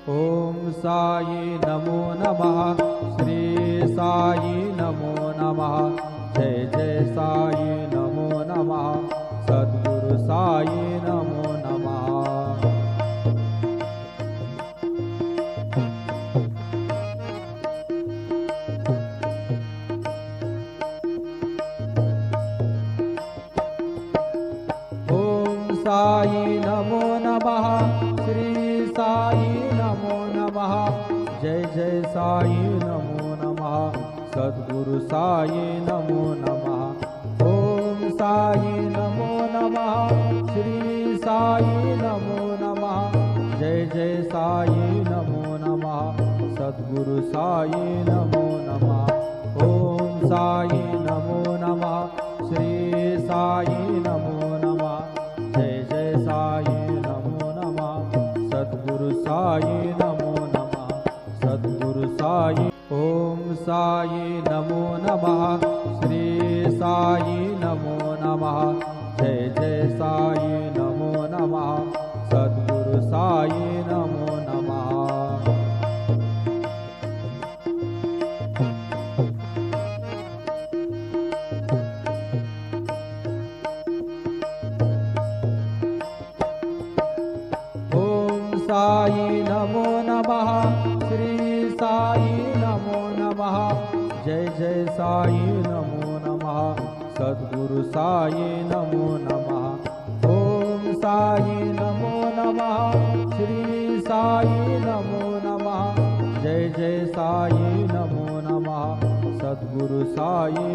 ओम साई नमो नमः। श्री साई नमो नमः। जय जय साई नमो नमः। सद्गुरु साई नमो नमः। ओम साई नमो नमः। श्री साई नमो नमः। जय जय साई नमो नमः। सद्गुरु साई नमो नमः। ओम साई नमो नमः। श्री साई नमो नमः। जय जय साई नमो नमः। सद्गुरु साई नमो नमः। ओम साई नमो नमः। श्री साई नमो नमः। जय जय साई नमो नमः। सद्गुरु साई नमो नमः। सद्गुरु साई। ओम साई नमो नमः। श्री साई नमो नमः। जय जय साई नमो नमः। सद्गुरु साई नमो नमः। साई नमो नमः। श्री साई नमो नमः। जय जय साई नमो नमः। सद्गुरु साई नमो नमः। ओम साई नमो नमः। श्री साई नमो नमः। जय जय साई नमो नमः। सद्गुरु साई।